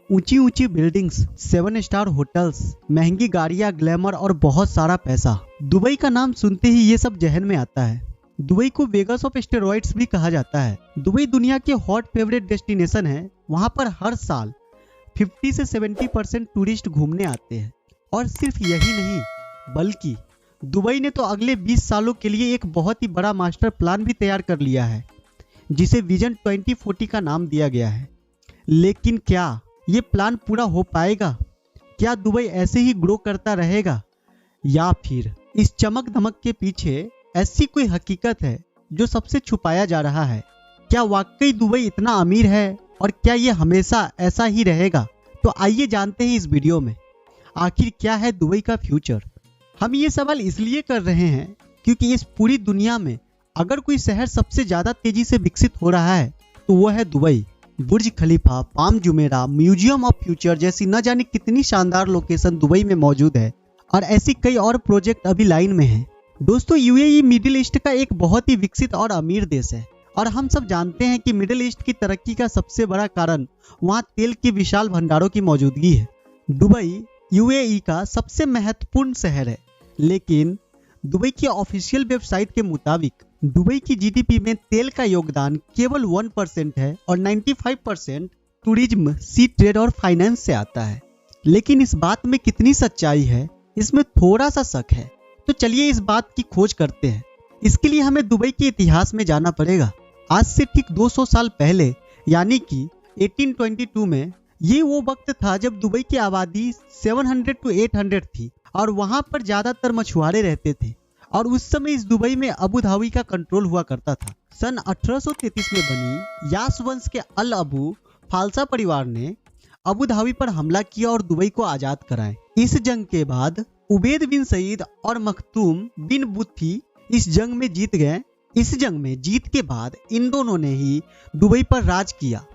ऊंची ऊंची buildings, 7 star hotels, महंगी गाड़ियां, ग्लैमर और बहुत सारा पैसा। दुबई का नाम सुनते ही ये सब जहन में आता है। दुबई को वेगस ऑफ स्टेरॉइड्स भी कहा जाता है। दुबई दुनिया के हॉट फेवरेट डेस्टिनेशन है। वहां पर हर साल 50 से 70% टूरिस्ट घूमने आते हैं। और सिर्फ यही नहीं, बल्कि दुबई ने तो अगले 20 सालों के लिए एक बहुत ही बड़ा मास्टर प्लान भी तैयार कर लिया है, जिसे विजन 2040 का नाम दिया गया है। लेकिन क्या ये प्लान पूरा हो पाएगा? क्या दुबई ऐसे ही ग्रो करता रहेगा, या फिर इस चमक धमक के पीछे ऐसी कोई हकीकत है जो सबसे छुपाया जा रहा है? क्या वाकई दुबई इतना अमीर है, और क्या ये हमेशा ऐसा ही रहेगा? तो आइए जानते हैं इस वीडियो में, आखिर क्या है दुबई का फ्यूचर। हम ये सवाल इसलिए कर रहे हैं क्योंकि इस पूरी दुनिया में अगर कोई शहर सबसे ज्यादा तेजी से विकसित हो रहा है तो वो है Dubai. Burj Khalifa, palm Jumeirah, museum of future जैसी न जाने कितनी शानदार लोकेशन दुबई में मौजूद है, और ऐसी कई और प्रोजेक्ट अभी लाइन में हैं। दोस्तों, यूएई मिडिल ईस्ट का एक बहुत ही विकसित और अमीर देश है, और हम सब जानते हैं कि मिडिल ईस्ट की तरक्की का सबसे बड़ा कारण वहाँ तेल के विशाल भंडारों की मौजूदगी है। दुबई यूएई का सबसे महत्वपूर्ण शहर है, लेकिन दुबई की ऑफिशियल वेबसाइट के मुताबिक दुबई की जीडीपी में तेल का योगदान केवल 1% है, और 95% टूरिज्म, सी ट्रेड और फाइनेंस से आता है। लेकिन इस बात में कितनी सच्चाई है, इसमें थोड़ा सा शक है। तो चलिए इस बात की खोज करते हैं। इसके लिए हमें दुबई के इतिहास में जाना पड़ेगा। आज से ठीक 200 साल पहले, यानी कि 1822 में, ये वो वक्त था जब दुबई की आबादी 700 to 800 थी, और वहां पर ज्यादातर मछुआरे रहते थे। और उस समय इस दुबई में अबू धाबी का कंट्रोल हुआ करता था। सन 1833 में बनी यास वंश के अल अबू फालसा परिवार ने अबू धाबी पर हमला किया और दुबई को आजाद कराए। इस जंग के बाद उबैद बिन सईद और मखतूम बिन बुत्ती इस जंग में जीत गए। इस जंग में जीत के बाद इन दोनों ने ही दुबई पर राज किया।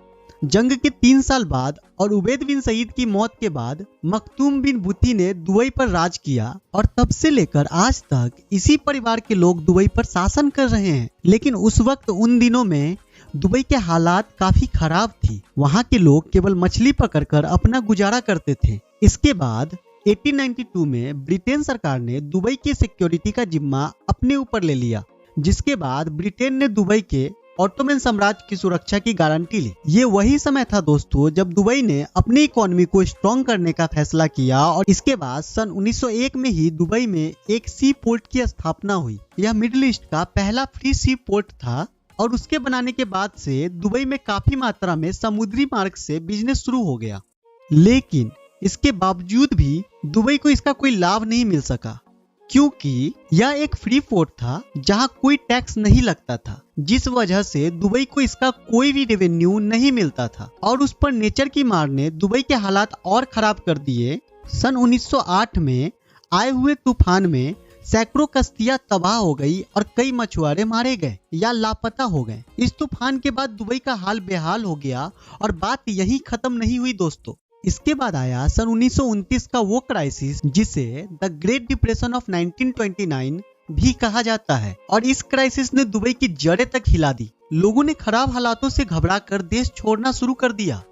जंग के 3 साल बाद और उबैद बिन सईद की मौत के बाद मखतूम बिन बुत्ती ने दुबई पर राज किया, और तब से लेकर आज तक इसी परिवार के लोग दुबई पर शासन कर रहे हैं। लेकिन उस वक्त, उन दिनों में दुबई के हालात काफी खराब थी। वहाँ के लोग केवल मछली पकड़कर अपना गुजारा करते थे। इसके बाद 1892 में ब्रिटेन सरकार ने दुबई की सिक्योरिटी का जिम्मा अपने ऊपर ले लिया, जिसके बाद ब्रिटेन ने दुबई के ऑटोमन साम्राज्य की सुरक्षा की गारंटी ली। ये वही समय था दोस्तों जब दुबई ने अपनी इकोनॉमी को स्ट्रॉन्ग करने का फैसला किया, और इसके बाद सन 1901 में ही दुबई में एक सी पोर्ट की स्थापना हुई। यह मिडिल ईस्ट का पहला फ्री सी पोर्ट था, और उसके बनाने के बाद से दुबई में काफी मात्रा में समुद्री मार्ग से बिजनेस शुरू हो गया। लेकिन इसके बावजूद भी दुबई को इसका कोई लाभ नहीं मिल सका, क्योंकि यह एक फ्री पोर्ट था जहां कोई टैक्स नहीं लगता था, जिस वजह से दुबई को इसका कोई भी रेवेन्यू नहीं मिलता था। और उस पर नेचर की मार ने दुबई के हालात और खराब कर दिए। सन 1908 में आए हुए तूफान में सैकड़ों कश्तियां तबाह हो गई, और कई मछुआरे मारे गए या लापता हो गए। इस तूफान के बाद दुबई का हाल बेहाल हो गया, और बात यही खत्म नहीं हुई दोस्तों। इसके बाद आया सन 1929 का वो क्राइसिस जिसे द ग्रेट डिप्रेशन ऑफ 1929 भी कहा जाता है, और इस क्राइसिस ने दुबई की जड़ें तक हिला दी। लोगों ने खराब हालातों से घबराकर देश छोड़ना शुरू कर दिया।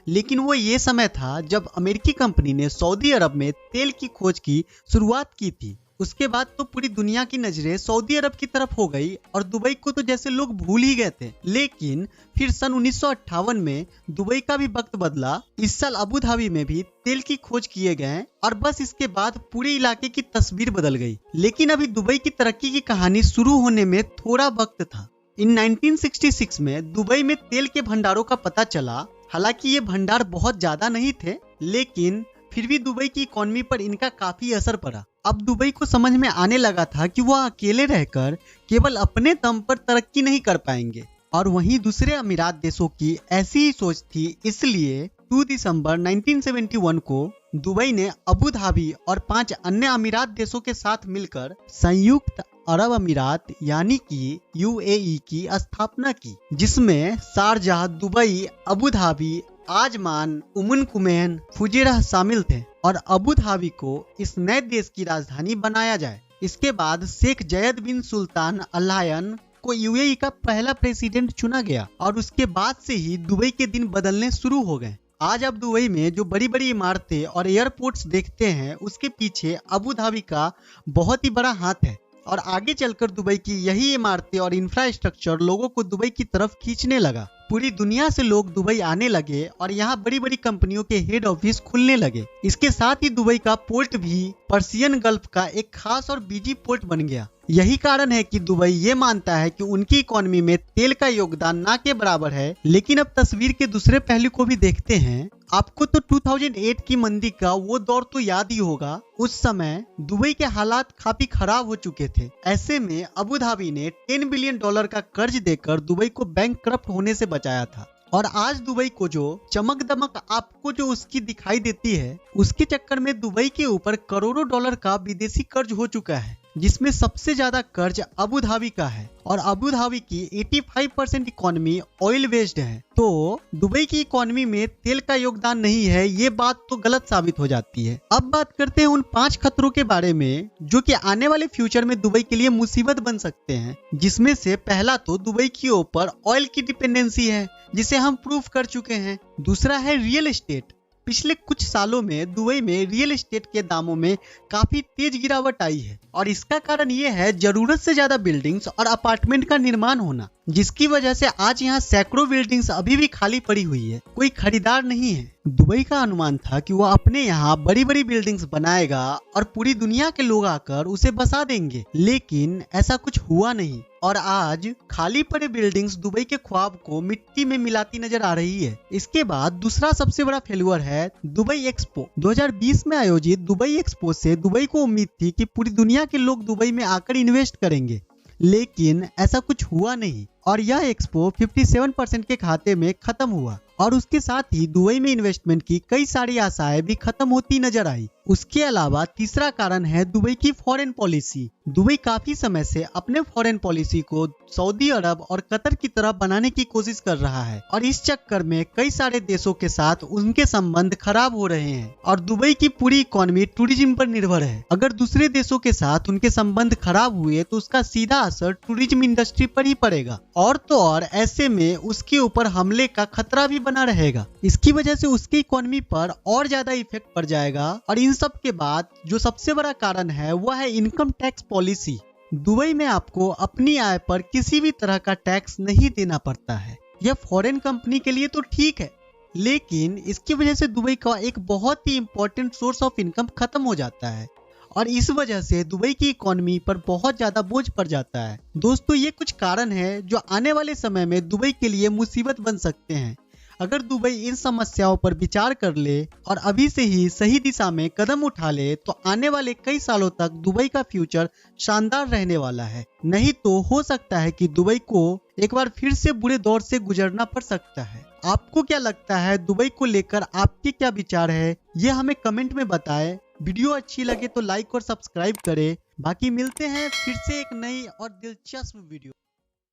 लेकिन वो ये समय था जब अमेरिकी कंपनी ने सऊदी अरब में तेल की खोज की शुरुआत की थी। उसके बाद तो पूरी दुनिया की नजरें सऊदी अरब की तरफ हो गई, और दुबई को तो जैसे लोग भूल ही गए थे। लेकिन फिर सन 1958 में दुबई का भी वक्त बदला। इस साल अबू धाबी में भी तेल की खोज किए गए, और बस इसके बाद पूरे इलाके की तस्वीर बदल गई। लेकिन अभी दुबई की तरक्की की कहानी शुरू होने में थोड़ा वक्त था। इन 1966 में दुबई में तेल के भंडारों का पता चला। हालांकि ये भंडार बहुत ज्यादा नहीं थे, लेकिन फिर भी दुबई की इकोनॉमी पर इनका काफी असर पड़ा। अब दुबई को समझ में आने लगा था कि वह अकेले रहकर केवल अपने दम पर तरक्की नहीं कर पाएंगे, और वहीं दूसरे अमीरात देशों की ऐसी ही सोच थी। इसलिए 2 दिसंबर 1971 को दुबई ने अबू धाबी और 5 अन्य अमीरात देशों के साथ मिलकर संयुक्त अरब अमीरात यानी कि यूएई की स्थापना की, जिसमें शारजाह, दुबई, अबू धाबी, आजमान, उमुन कुमैन, फुजेरह शामिल थे, और अबू धाबी को इस नए देश की राजधानी बनाया जाए। इसके बाद शेख जयद बिन सुल्तान अल नाहयान को यूएई का पहला प्रेसिडेंट चुना गया, और उसके बाद से ही दुबई के दिन बदलने शुरू हो गए। आज आप दुबई में जो बड़ी बड़ी इमारतें और एयरपोर्ट्स देखते हैं उसके पीछे अबू धाबी का बहुत ही बड़ा हाथ है। और आगे चलकर दुबई की यही इमारतें और इंफ्रास्ट्रक्चर लोगों को दुबई की तरफ खींचने लगा। पूरी दुनिया से लोग दुबई आने लगे और यहाँ बड़ी बड़ी कंपनियों के हेड ऑफिस खुलने लगे। इसके साथ ही दुबई का पोर्ट भी पर्सियन गल्फ का एक खास और बिजी पोर्ट बन गया। यही कारण है कि दुबई ये मानता है कि उनकी इकोनॉमी में तेल का योगदान ना के बराबर है। लेकिन अब तस्वीर के दूसरे पहलू को भी देखते हैं। आपको तो 2008 की मंदी का वो दौर तो याद ही होगा। उस समय दुबई के हालात काफी खराब हो चुके थे। ऐसे में अबू धाबी ने $10 बिलियन का कर्ज देकर दुबई को बैंकक्रप्ट होने से बचाया था। और आज दुबई को जो चमक दमक आपको जो उसकी दिखाई देती है, उसके चक्कर में दुबई के ऊपर करोड़ों डॉलर का विदेशी कर्ज हो चुका है, जिसमें सबसे ज्यादा कर्ज अबू धाबी का है। और अबू धाबी की 85% इकोनॉमी ऑयल बेस्ड है। तो दुबई की इकोनॉमी में तेल का योगदान नहीं है, ये बात तो गलत साबित हो जाती है। अब बात करते हैं उन 5 खतरों के बारे में जो कि आने वाले फ्यूचर में दुबई के लिए मुसीबत बन सकते हैं। जिसमें से पहला तो दुबई के ऊपर ऑयल की डिपेंडेंसी है, जिसे हम प्रूफ कर चुके हैं। दूसरा है रियल एस्टेट। पिछले कुछ सालों में दुबई में रियल एस्टेट के दामों में काफी तेज गिरावट आई है और इसका कारण ये है जरूरत से ज्यादा बिल्डिंग्स और अपार्टमेंट का निर्माण होना, जिसकी वजह से आज यहाँ सैकड़ों बिल्डिंग्स अभी भी खाली पड़ी हुई है, कोई खरीदार नहीं है। दुबई का अनुमान था कि वो अपने यहाँ बड़ी बड़ी बिल्डिंग्स बनाएगा और पूरी दुनिया के लोग आकर उसे बसा देंगे, लेकिन ऐसा कुछ हुआ नहीं। और आज खाली पड़े बिल्डिंग्स दुबई के ख्वाब को मिट्टी में मिलाती नजर आ रही है। इसके बाद दूसरा सबसे बड़ा फेल्यूर है दुबई एक्सपो। 2020 में आयोजित दुबई एक्सपो से दुबई को उम्मीद थी कि पूरी दुनिया के लोग दुबई में आकर इन्वेस्ट करेंगे, लेकिन ऐसा कुछ हुआ नहीं और यह एक्सपो 57% के खाते में खत्म हुआ। और उसके साथ ही दुबई में इन्वेस्टमेंट की कई सारी आशाएं भी खत्म होती नजर आई। उसके अलावा तीसरा कारण है दुबई की फॉरेन पॉलिसी। दुबई काफी समय से अपने फॉरेन पॉलिसी को सऊदी अरब और कतर की तरह बनाने की कोशिश कर रहा है और इस चक्कर में कई सारे देशों के साथ उनके संबंध खराब हो रहे हैं। और दुबई की पूरी इकोनॉमी टूरिज्म पर निर्भर है। अगर दूसरे देशों के साथ उनके संबंध खराब हुए तो उसका सीधा असर टूरिज्म इंडस्ट्री पर ही पड़ेगा। और तो और ऐसे में उसके ऊपर हमले का खतरा भी बना रहेगा। इसकी वजह से उसकी इकोनॉमी पर और ज्यादा इफेक्ट पड़ जाएगा। और इन सब के बाद जो सबसे बड़ा कारण है वह है इनकम टैक्स पॉलिसी। दुबई में आपको अपनी आय पर किसी भी तरह का टैक्स नहीं देना पड़ता है। यह फॉरेन कंपनी के लिए तो ठीक है, लेकिन इसकी वजह से दुबई का एक बहुत ही इंपॉर्टेंट सोर्स ऑफ इनकम खत्म हो जाता है और इस वजह से दुबई की इकोनॉमी पर बहुत ज्यादा बोझ पड़ जाता है। दोस्तों, ये कुछ कारण है जो आने वाले समय में दुबई के लिए मुसीबत बन सकते हैं। अगर दुबई इन समस्याओं पर विचार कर ले और अभी से ही सही दिशा में कदम उठा ले तो आने वाले कई सालों तक दुबई का फ्यूचर शानदार रहने वाला है। नहीं तो हो सकता है कि दुबई को एक बार फिर से बुरे दौर से गुजरना पड़ सकता है। आपको क्या लगता है दुबई को लेकर आपके क्या विचार है, ये हमें कमेंट में बताएं। वीडियो अच्छी लगे तो लाइक और सब्सक्राइब करें। बाकी मिलते हैं फिर से एक नई और दिलचस्प वीडियो।